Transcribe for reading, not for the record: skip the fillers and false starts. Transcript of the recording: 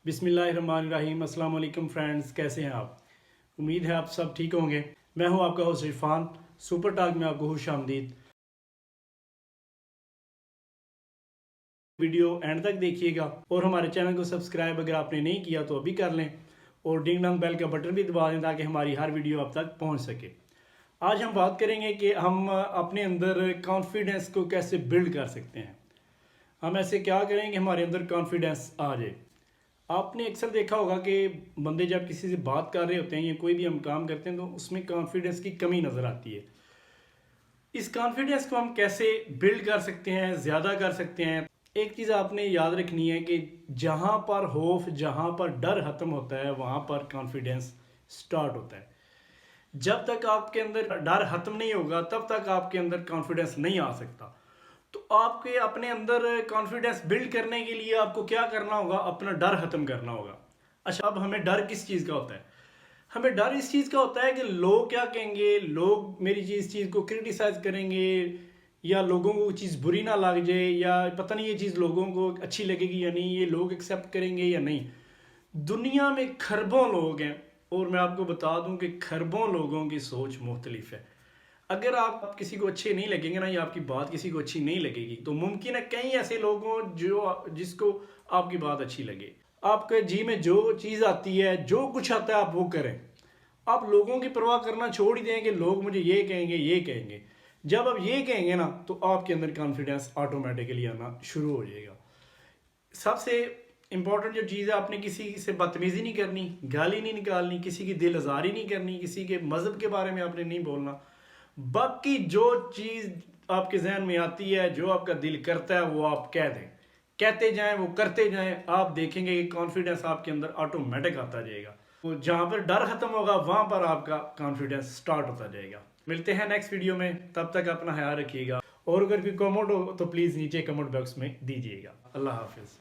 بسم اللہ الرحمن الرحیم۔ السلام علیکم فرینڈز، کیسے ہیں آپ؟ امید ہے آپ سب ٹھیک ہوں گے۔ میں ہوں آپ کا ہوسٹ عرفان، سپر ٹاک میں آپ کو خوش آمدید۔ ویڈیو اینڈ تک دیکھیے گا اور ہمارے چینل کو سبسکرائب اگر آپ نے نہیں کیا تو ابھی کر لیں اور ڈنگ ڈنگ بیل کا بٹن بھی دبا دیں تاکہ ہماری ہر ویڈیو آپ تک پہنچ سکے۔ آج ہم بات کریں گے کہ ہم اپنے اندر کانفیڈنس کو کیسے بلڈ کر سکتے ہیں۔ ہم ایسے کیا کریں کہ ہمارے اندر کانفیڈنس آ جائے۔ آپ نے اکثر دیکھا ہوگا کہ بندے جب کسی سے بات کر رہے ہوتے ہیں یا کوئی بھی ہم کام کرتے ہیں تو اس میں کانفیڈنس کی کمی نظر آتی ہے۔ اس کانفیڈنس کو ہم کیسے بلڈ کر سکتے ہیں، زیادہ کر سکتے ہیں؟ ایک چیز آپ نے یاد رکھنی ہے کہ جہاں پر خوف، جہاں پر ڈر ختم ہوتا ہے وہاں پر کانفیڈنس سٹارٹ ہوتا ہے۔ جب تک آپ کے اندر ڈر ختم نہیں ہوگا تب تک آپ کے اندر کانفیڈنس نہیں آ سکتا۔ تو آپ کے اپنے اندر کانفیڈنس بلڈ کرنے کے لیے آپ کو کیا کرنا ہوگا؟ اپنا ڈر ختم کرنا ہوگا۔ اچھا، اب ہمیں ڈر کس چیز کا ہوتا ہے؟ ہمیں ڈر اس چیز کا ہوتا ہے کہ لوگ کیا کہیں گے، لوگ میری چیز کو کرٹیسائز کریں گے، یا لوگوں کو چیز بری نہ لگ جائے، یا پتہ نہیں یہ چیز لوگوں کو اچھی لگے گی یا نہیں، یہ لوگ ایکسیپٹ کریں گے یا نہیں۔ دنیا میں کھربوں لوگ ہیں اور میں آپ کو بتا دوں کہ کھربوں لوگوں کی سوچ مختلف ہے۔ اگر آپ کسی کو اچھے نہیں لگیں گے نا، یا آپ کی بات کسی کو اچھی نہیں لگے گی، تو ممکن ہے کئی ایسے لوگ ہوں جس کو آپ کی بات اچھی لگے۔ آپ کے جی میں جو چیز آتی ہے، جو کچھ آتا ہے آپ وہ کریں۔ آپ لوگوں کی پرواہ کرنا چھوڑ ہی دیں کہ لوگ مجھے یہ کہیں گے، یہ کہیں گے۔ جب آپ یہ کہیں گے نا تو آپ کے اندر کانفیڈنس آٹومیٹکلی آنا شروع ہو جائے گا۔ سب سے امپورٹنٹ جو چیز ہے، آپ نے کسی سے بدتمیزی نہیں کرنی، گالی نہیں نکالنی، کسی کی دل آزاری نہیں کرنی، کسی کے مذہب کے بارے میں آپ نے نہیں بولنا۔ باقی جو چیز آپ کے ذہن میں آتی ہے، جو آپ کا دل کرتا ہے وہ آپ کہہ دیں، کہتے جائیں، وہ کرتے جائیں۔ آپ دیکھیں گے کہ کانفیڈنس آپ کے اندر آٹومیٹک آتا جائے گا۔ جہاں پر ڈر ختم ہوگا وہاں پر آپ کا کانفیڈنس سٹارٹ ہوتا جائے گا۔ ملتے ہیں نیکسٹ ویڈیو میں، تب تک اپنا خیال رکھیے گا، اور اگر کوئی کمنٹ ہو تو پلیز نیچے کمنٹ باکس میں دیجیے گا۔ اللہ حافظ۔